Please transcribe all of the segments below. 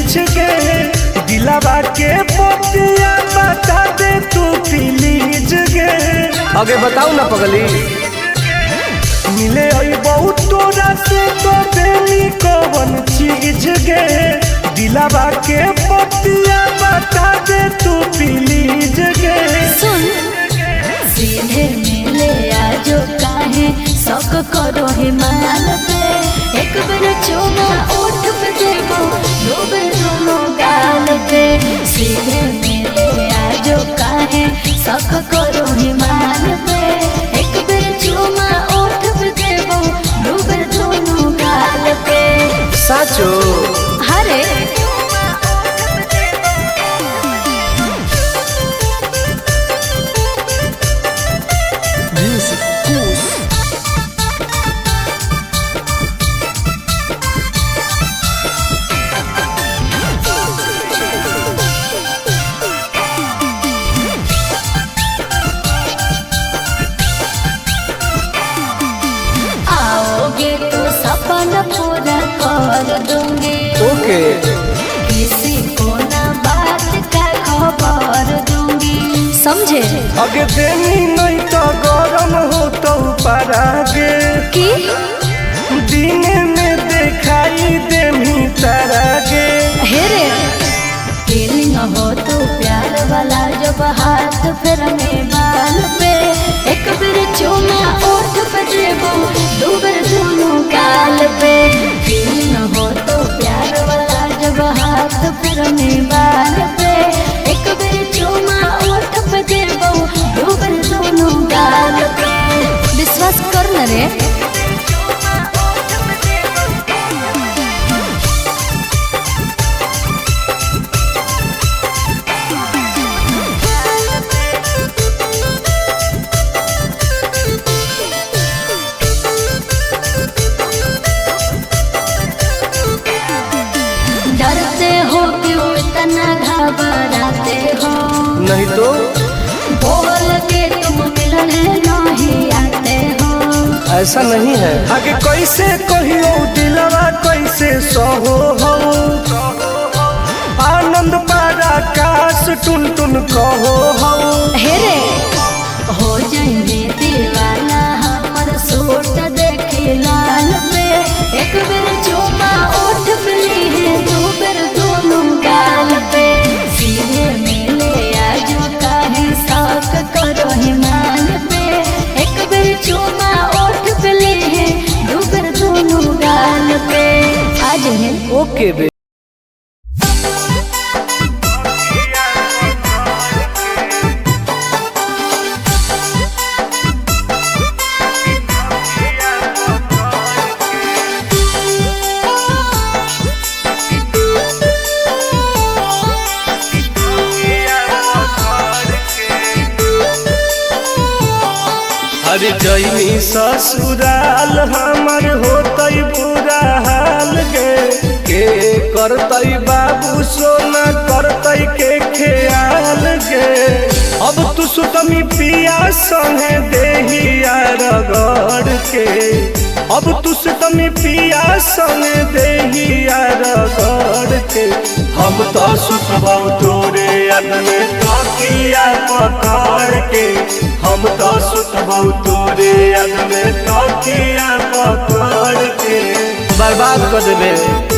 चीज गे दिलावा के पतिया बता दे तू प्लीज गे। आगे बताऊ ना पगली। मिले आई बहुत तोरा से तो बेली कौन चीज गे दिलावा के पतिया बता दे तू प्लीज गे। सुन सीधे मिले आजो काहे शौक करो हिमाल पे एक बार चुमा ओठ पे देबो दो बार दोनों गाल पे। सीधे मिले आजो काहे शौक करो हिमाल पे एक बार चुमा ओठ पे देबो दो बार दोनों गाल पे। साचो हरे आओगे तो सपना पूरा कर दूंगी। ओके किसी को ना बात का खबर दूंगी समझे। अगे देनी नहीं तो गरम हो तो परागे कि दिन में दिखाई देमी तारागे। हेरे फीलिंग हो तो प्यार वाला जब हाथ फिर में बाल पे एक बार चुमा ओठ पे देबो दो बार दोनों गाल पे। फीलिंग हो तो प्यार वाला जब हाथ फिर में बाल पे एक बार चुमा ओठ पे देबो दो बार दोनों गाल पे। विश्वास कर न रे। डरते हो क्यों इतना घबराते हो नहीं तो बोल के तुम मिलने नहीं आते हो। ऐसा नहीं है। आगे कैसे कहियो दिलवा कैसे सहो हो आनंद पारा काश टुन टुन कहो हो। हेरे हो जाएंगे दीवाना हमर सूट देखे लाल पे एक बार चुमा ओठ पे ली दो बार दोनों गाल पे। सीधे मिले आजो काहे शौक करो हिमाल पे एक बार चुमा ओठ पे ली दो बार दोनों गाल पे। आज है ओके बे। अरे जैनी ससुराल हमर होतई बुरा हाल गे के करतई बाबू सोना करतई के ख्याल गे। अब तू सुतमी पिया संगे देहिया रगड़ के अब तू सुतमी पिया संगे देहिया रगड़ के। हम तो सुतबौ तोरे याद में तकिया पकड़ के हम तो सुतबौ तोरे याद में तकिया पकड़ के। बर्बाद कर देबे।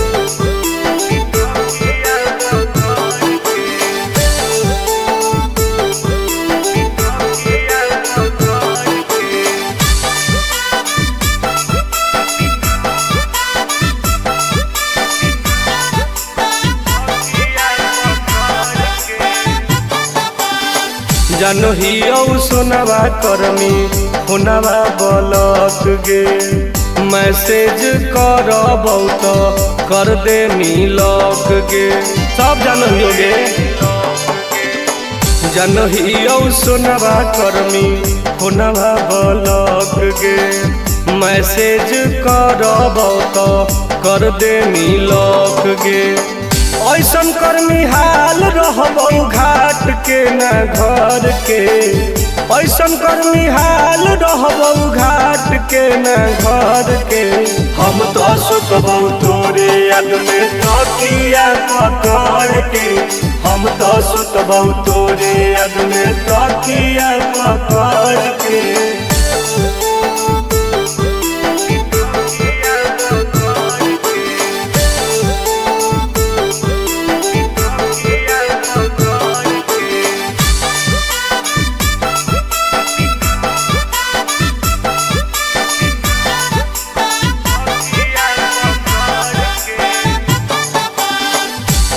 जानो ही सोनवा करमी होनवा बलक गे मैसेज करबौ तो कर दे मिलक गे। सब जानो ही गे जानो ही सोनवा करमी होनवा बलक गे मैसेज करबौ तो कर दे मिलक गे। ऐसन कर्मी हाल रहबौ घाट के न घर के ऐसन कर्मी हाल रहबौ घाट के न घर के। हम तो सुतबौ तोरे याद में तकिया पकड़ के। हम तो सुतबौ तोरे याद में तकिया पकड़ के।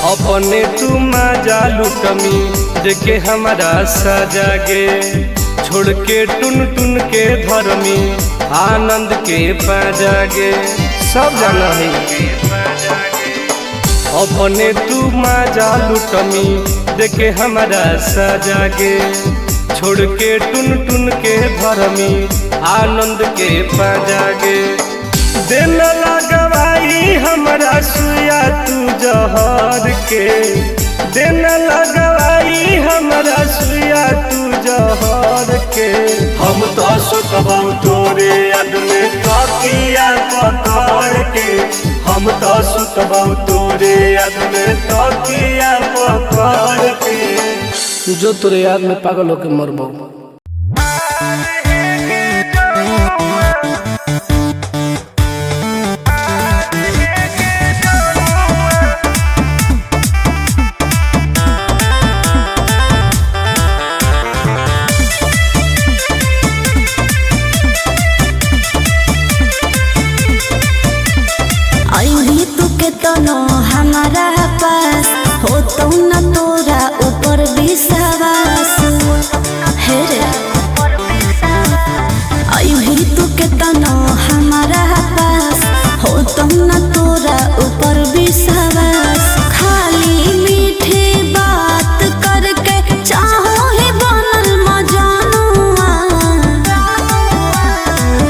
अपने तू मजा लुटमी देखे हमारा सजा गे। छोड़ के टुन टुन के धर्मी आनंद के पाजा गे। सब जाना है अपने तू मजा लुटमी देखे हमारा सजा गे। छोड़ के टुन टुन के धर्मी आनंद के पाजा गे। दिन लगवाई हमरा सुया तू जहर के। दिन लगवाई हमरा सुया तू जहर के। हम तो सुतबौ तोरे याद में तकिया पकड़ के। हम तो सुतबौ तोरे याद में तकिया पकड़ के। जो तोरे याद में पागल होके मरबो। हमारा पास हो तो न तोरा ऊपर विश्वास है रे। अभी तू के तनो हमारा पास हो तो न तोरा ऊपर विश्वास। खाली मीठे बात करके चाहो ही बनल मजानुआ।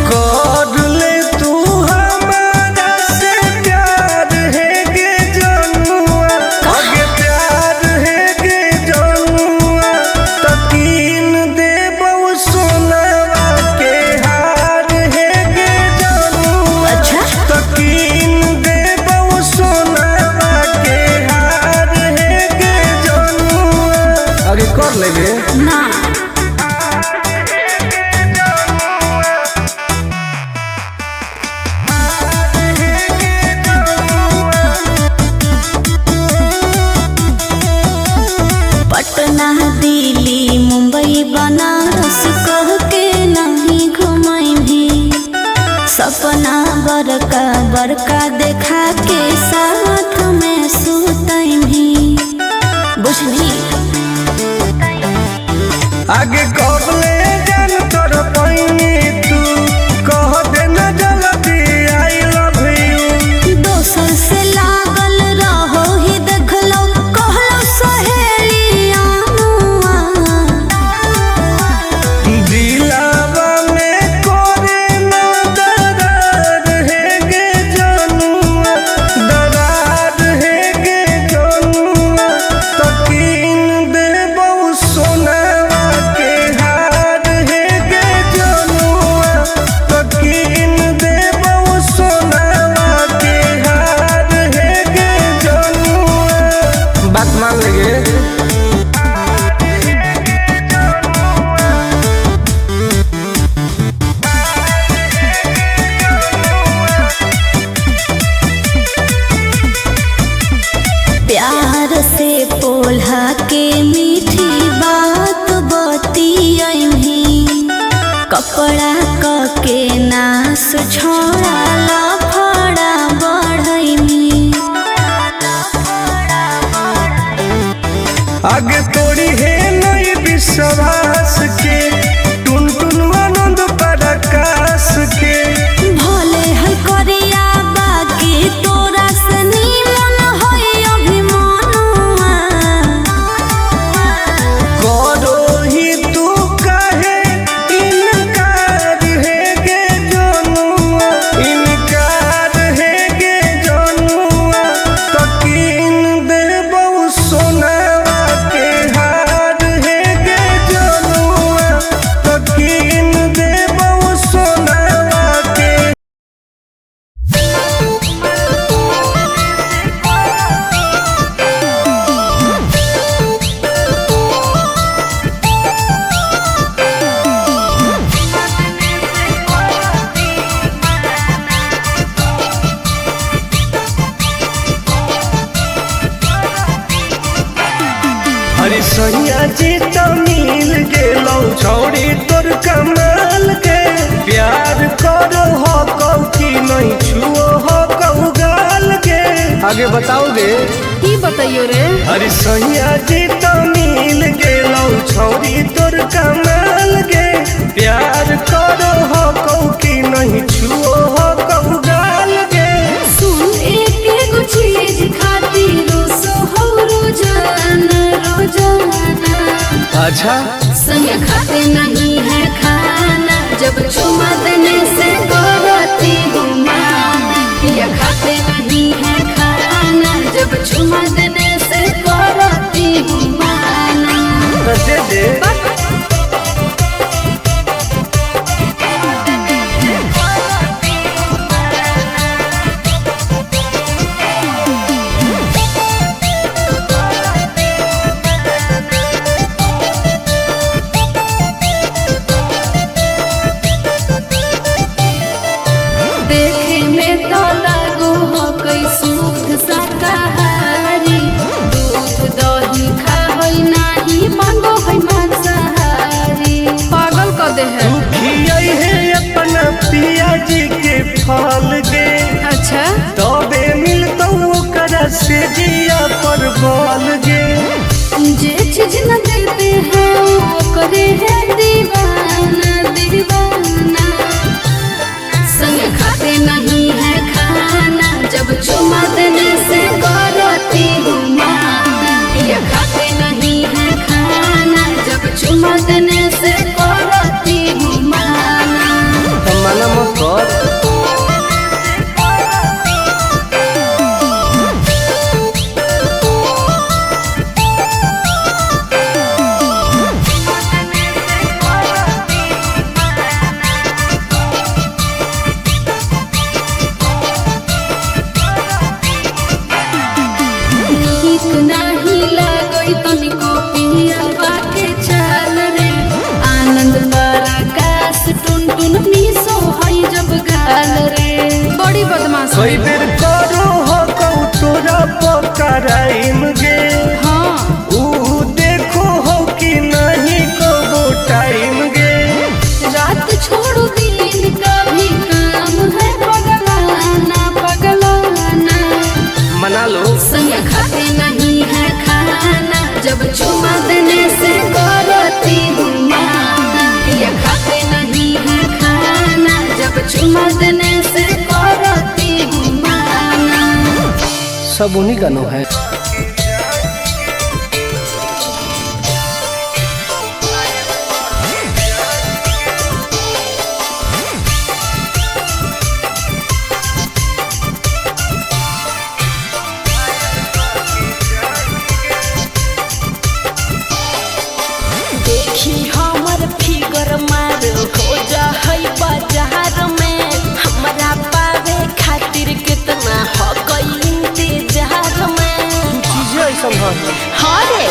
कर ले तू हमारा से प्यार है गे जनुआ। आगे प्यार है गे जनुआ। तकीन देबौ सोनावा के हार है गे जनुआ। अच्छा तकीन देबौ सोनावा के हार है गे जनुआ। आगे कर लेंगे ना पटना दिल्ली मुंबई बनारस कह के नहीं घुमाई भी। सपना बड़का बड़का देखा के साथ में सुतई भी। बुझली आगे कबले जान तोर पैनी तू कह देना जल्दी आई लव यू। दोसर से लागल रहो ही देखलो कहलो सहेलियानुआ। दिलावा में कोरे ना दरार है गे जनुआ। दरार है गे जनुआ। तकीन देबौ सोनावा के हार है गे जनुआ। तकीन देबौ सोनावा के हार है गे जनुआ। बात मान लेंगे। प्यार से पोल्हा के मीठी बात बतियाई। कपड़ा क के नास छोड़ा लफड़ा बढ़ई। आगे तोड़ी है नई विश्वास के। टुन टुन आनंद पराकाश के। भले है करिया बाकी तोरा से निमन होई अभिमानुआ। करो ही तू काहे इनकार है गे जनुआ। इनकार है गे जनुआ। तकीन देबौ सोनावा के छौड़ी तोर कमाल के प्यार करो हो कौ की नहीं छुओ हो कौ गाल के। आगे बताओगे? की बताइयो रे? अरे सैया जी तो मिल गेलौ छौड़ी तोर कमाल के प्यार करो हो कौ की नहीं छुओ हो कौ गाल के। सुन एक एगो चीज खातिर हो रोजाना रोजाना। अच्छा संग खाते नहीं है खाना जब चुमा देने से करती हूँ माना। या खाते नहीं है खाना जब चुमा देने से करती हूँ माना। दे दे देखे में तो लागो हो कोई शुद्ध शाकाहारी। दूध दही खाई नाही मांगो है मांसाहारी। पागल कर दे है। तू खियाई है अपना पिया जी के फल गे। अच्छा तबे मिलतौ ओकरा से जिया पर बल गे। जे चीज न देते हैं वो करे है दीवाना दीवाना। संग खाते नहीं है खाना जब चुमा देने से करती हूँ माना। या खाते नहीं है खाना जब चुमा देने से करती हूँ माना। मना मत कर। नीक नाही लागई तनिको पियवा के चाल रे। आनंद पराकाश टुन टुन मिसो हई जब गाल रे। बड़ी बदमाश कई बेर करो हो कौ तोरा पकड़ाइम गे। हाँ ऊ देखो हो कि नहीं को टाइम गे। रात छोड़ो दिन का भी काम है पगलाना पगलाना। मना लो। संग खाते नहीं है खाना जब चुमा देने से करती हूँ माना। या खाते नहीं है खाना जब चुमा देने से करती हूँ माना। सब उन्हीं का नो है। देखी हमर फिगर मार हो जा है बाजार में। हमरा पावे खातिर कितना हो गई इंतजार में। चीजें ऐसा है। हाँ रे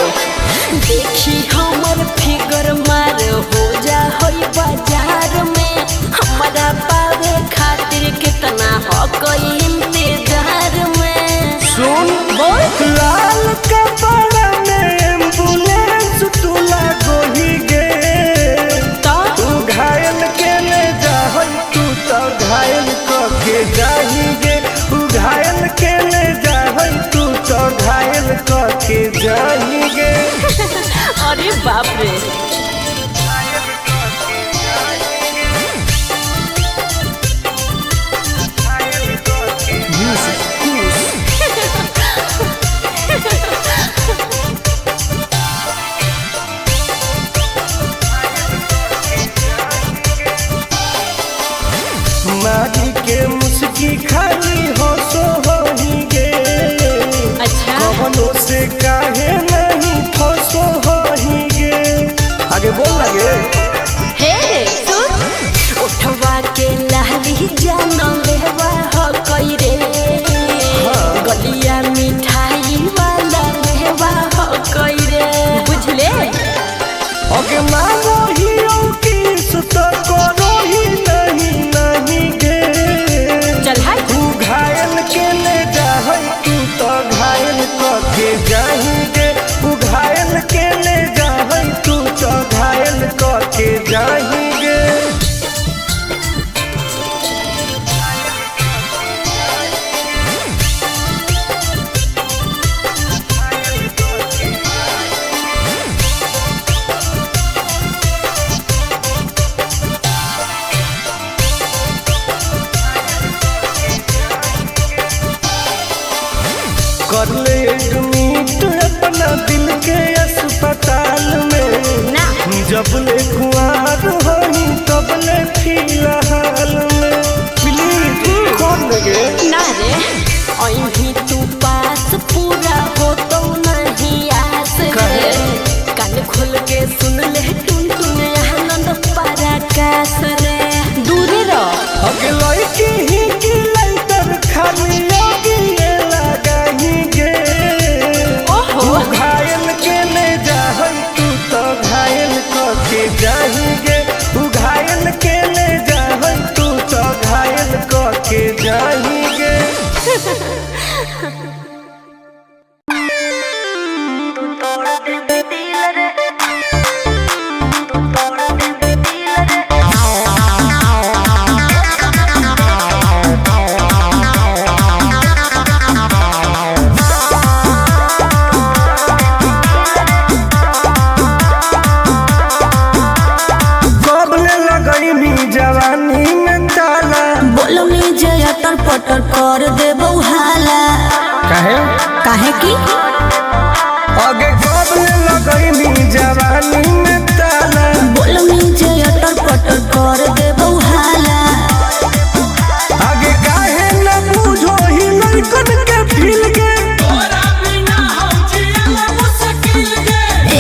देखी हमर फिगर मार हो जा है बाजार में। हमरा पावे खातिर कितना हो गई इंतजार में। सुन बोल लाल कपड़ा में एम्बुलेंस तुला गोही गे। तो तू घायल के ले जाहई तू तो घायल के जाही गे। तू घायल के ले जाहई तू तो घायल के जाही गे। अरे बाप रे मारी के मुस्की खाली हो सो होही गे। अच्छा कवनो से काहे नहीं फसो होही गे। आगे बोल लगे। हे सुन उठवा के लहरी जान लेवा हो कई रे। गलिया मिठाई वाला लेवा हो कई रे। बुझले अगे मारो ही किस तो करो ही नहीं नहीं गे। चल हाय तू घायल के ले जाहई तू तो घायल के जाही गे। तू घायल के ले जाहई तू तो घायल के अस्पताल में ना जब ले कुआर होई तब ले फिलहाल में प्लीज कौन लगे ना रे अभी तू पास पूरा हो तो नहीं आस रे कान खोल के सुन ले टुन टुन आनंद पराकाश रे दूर रह अगला की ही की लाइटर खाली लगी लगाही गे ओहो घायल के ले जाहई तू तो घायल के जाही गे तू घायल के ले जाहई तू तो घायल के जाही गे जवानी में ताला बोलो नीचे अटर पटर कर दे हाला काहे काहे की आगे कब लगई जवानी में ताला बोलो नीचे अटर पटर कर दे हाला आगे काहे न बुझो ही लड़कन के फील के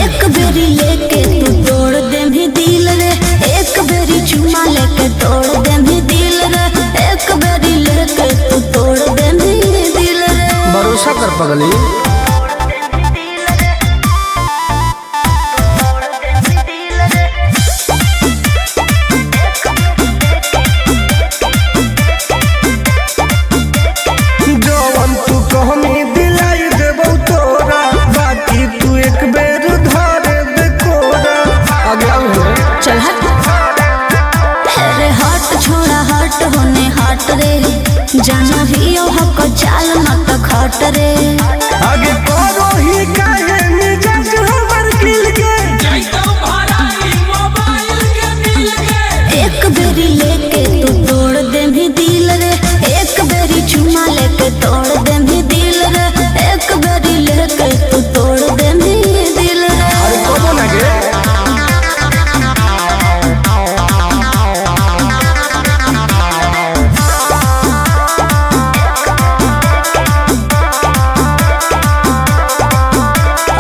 एक बेरी लेके तू तोड़ दे भी दिल रे एक बेरी चुमा लेके तोड़ दे भी दिल रे एक बेरी लेके तू तोड़ दे भी दिल रे भरोसा कर पगली। जवन तू कहमी दिलाई देबो तोरा बाकी तू एक बेर धरे दे कोरा आगे आओ चल हट अरे हट छोड़ा हट होने हट रे जानो ही ओ हक चाल मत खट रे आगे करो ही काहे मिजाज हमर दिल के एक बेरी लेके तू तोड़ दे भी दिल रे एक बेरी चुमा लेके तोड़ दे भी दिल रे एक बेरी लेके तू तोड़ दे भी दिल रे अरे कबो ना गे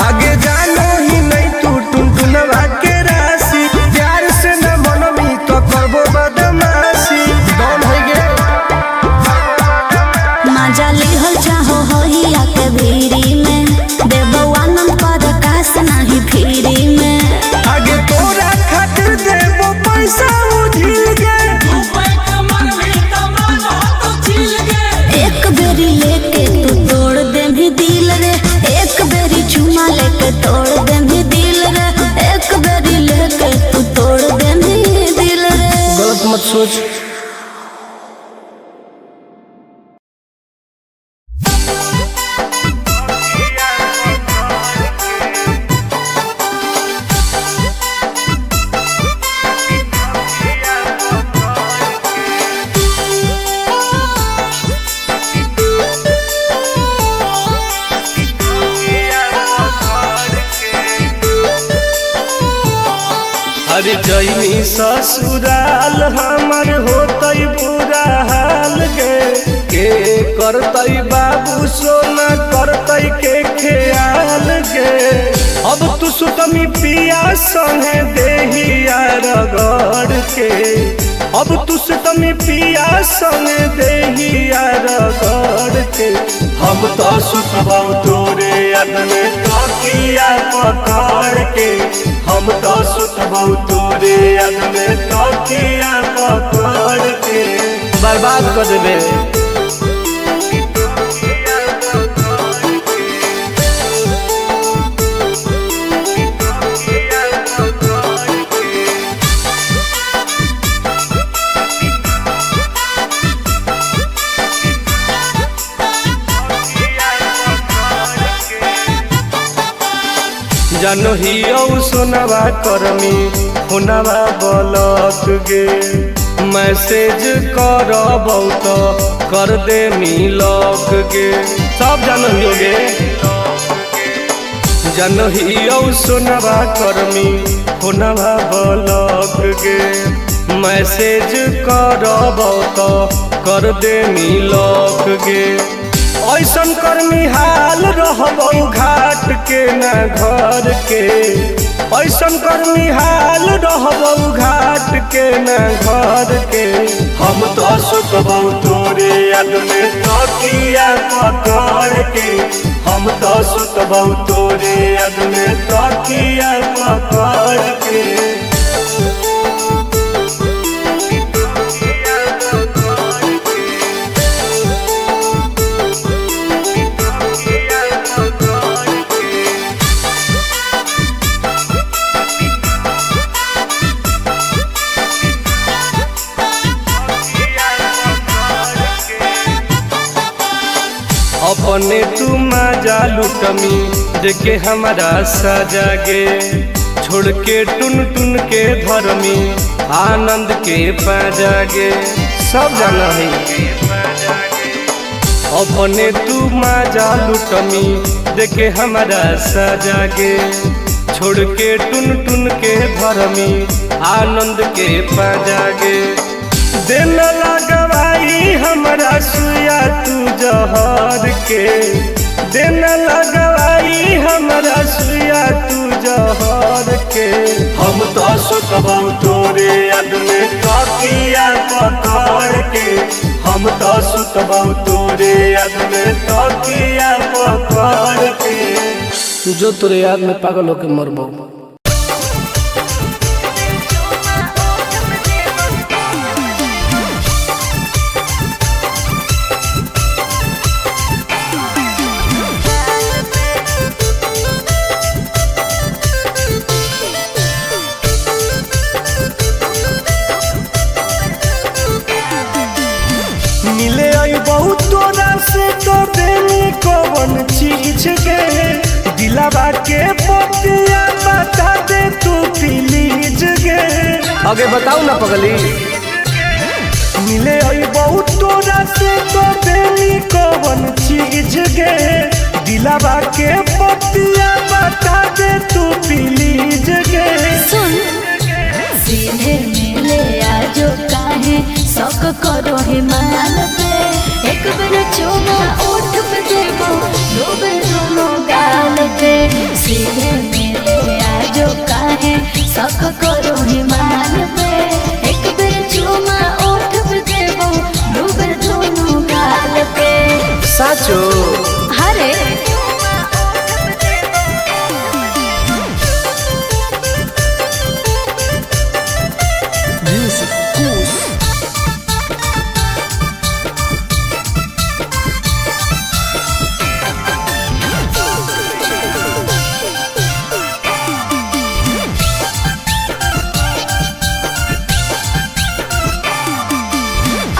आगे जानो ही नहीं तू टुनटुनवा के राशि प्यार से न मनमी तो करबो बदमाशी डॉन है गे मजा लिहल चाहो होहिया के भीरी में देबो आनंद पर काश नहीं फिरी में आगे तोरा खातिर देबो पैसा उझिल के एक बेरी लेके तू तोड़ दे भी दिल रे एक बेरी चुमा लेके तोड़ दे भी दिल रे एक बेरी लेके तू तोड़ दे भी दिल रे गलत मत सोच। अरे जैनी ससुराल हमर होतई बुरा हाल के करतई बाबू सोना करतई के ख्याल गे अब तू सुतमी पिया संगे देहिया रगड़ के अब तू सुतमी पिया संगे देहिया रगड़ के हम तो सुतबौ तोरे याद में तकिया पकड़ के हम तो सुतबौ तोरे याद में तकिया पकड़ के बर्बाद कर देबे। जानो ही सोनवा करमी हुनवा बलक गे मैसेज करबौ तो कर दे मिलक गे सब जानो ही गे जनही औ सोनवा कर्मी फोनवा ब्लॉक गे मैसेज करब तो कर देनी लॉक गे ऐसन कर्मी हाल रहबौ घाट के न घर के ऐसन कर्मी हाल रहबौ घाट के न घर के हम तो सुतबौ तोरे याद में तकिया पकड़ के हम तो सुतबौ तोरे याद में तकिया पकड़ के अपने तू मजा लुटमी देखे हमारा सजा गे छोड़ के टुन टुन के धर्मी आनंद के पाजा गे सब जाना है अपने तू मजा लुटमी देखे हमारा सजा गे छोड़ के टुन टुन के धर्मी आनंद के पाजा गे दिन लगवाई हमरा सुया तू जहर के दिन लगवाई हमरा सुया तू जहर के हम तो सुतबौ तोरे याद में तकिया पकड़ के हम तो सुतबौ तोरे याद में तकिया पकड़ के जो तोरे याद में पागल होके मरबो। मिले आई बहुत तोरा से तो देनी कौन चीज के दिलावा के पतिया बता दे तू प्लीज गे आगे बताओ ना पगली। मिले आई बहुत तोरा से तो देनी कौन चीज गे दिलावा के पतिया बता दे तू प्लीज गे सुन सीधे मिले आजो काहे शौक करो हिमाल पे एक बेर चुमा ओठ पे देबो दो बेर दोनों गाल पे सीधे मिले आजो काहे शौक करो हिमाल पे एक बेर चुमा ओठ पे देबो दो बेर दोनों गाल पे साचो हरे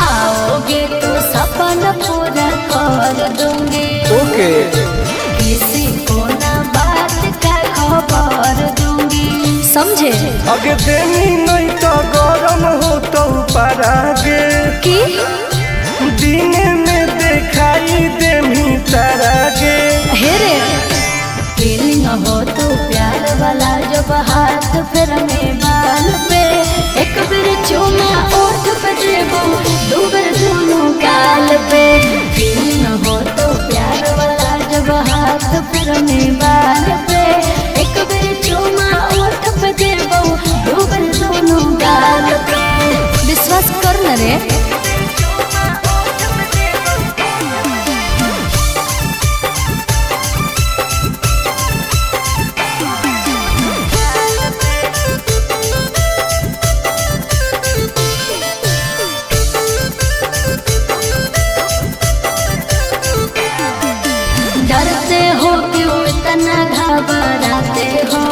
आओगे तो सपना पूरा कर दूंगी ओके किसी को ना बात का खबर दूंगी समझे अगे देनी नहीं तो गरम हो तो परागे कि दिन में दिखाई देमी तारागे हेरे फीलिंग हो तो प्यार वाला जब हाथ फिर में बाल पे एक बेर चुमा ओठ पे देबो दो बेर दोनों गाल पे फीलिंग हो तो प्यार वाला जब हाथ फिर में बाल पे एक बेर चुमा ओठ पे देबो दो बेर दोनों गाल पे विश्वास कर न रे डरते हो क्यों इतना घबराते हो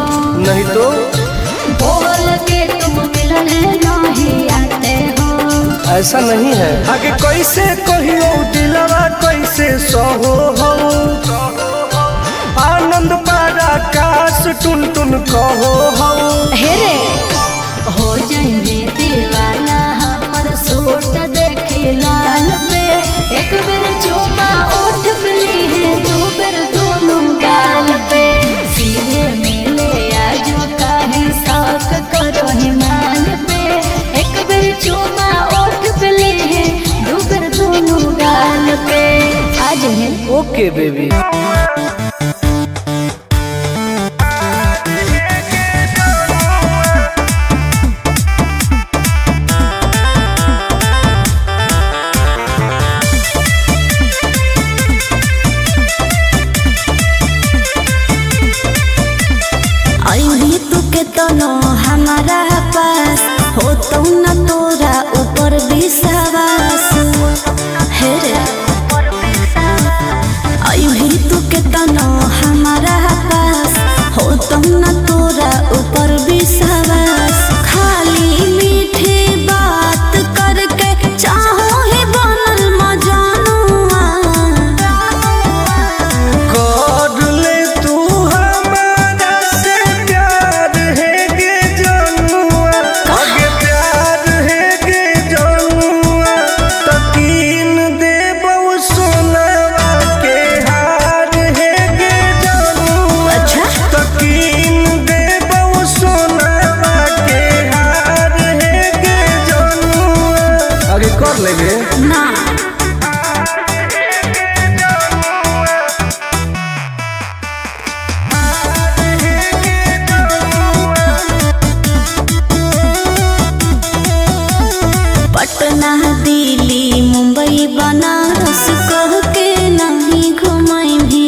नहीं तो बोल के तुम मिलने नहीं आते हो ऐसा नहीं है। आगे कैसे कहियो दिलवा कैसे सहो हो आनंद पारा काश टुन टुन कहो हो हेरे हो जाएंगे दीवाना हमर सूट देखे लाल पे एक बेर चुमा ओठ पे ली है दो बेर दोनों गाल पे तो न तोरा ऊपर विश्वास हे रे आई भी तू के तना हमारा पास हो तो न तोरा ऊपर विश्वास खाली मीठी बात करके चाहो ही बनल मजानुआ कर ले तू हमारा से प्यार है गे जनुआ आगे प्यार है गे जनुआ तकीन दे बहु सोनवा के हार है गे जनुआ अच्छा तकीन दे बहु सोनवा के हार है गे जनुआ आगे कर लेंगे। ना पटना दिल्ली मुंबई बनारस कह के नहीं घुमाई भी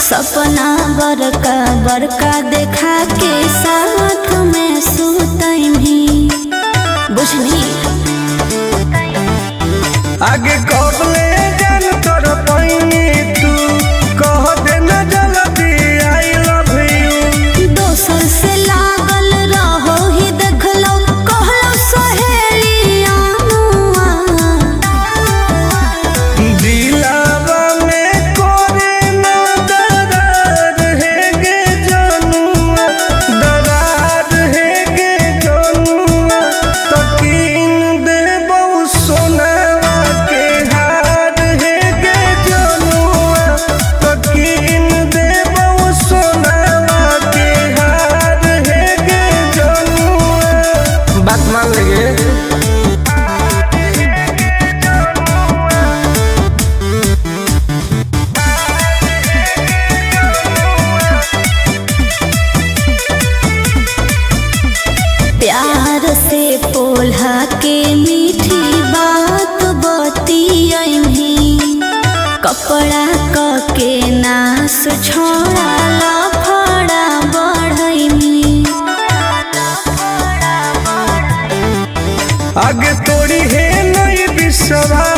सपना बड़का बड़का देखा के साथ में सुतई भी बुझनी आगे कब ले जान तोर पैनी तू कह दे न जल्दी आई लव यू दोसर से लागल रहो ही देखलो कहलो सहेलिया दिलावा में कोरे न दरार है गे जनुआ दरार है गे जनुआ तकीन दे बहु सोनवा के हार है गे जनुआ तकीन दे बहु सोनवा के हार है गे जनुआ बात मान लेंगे। प्यार से पोल्हा के मीठी बात बतियही कपड़ा क के नास छोड़ा लफड़ा बढ़ई आगे तोड़ी है नहीं विश्वास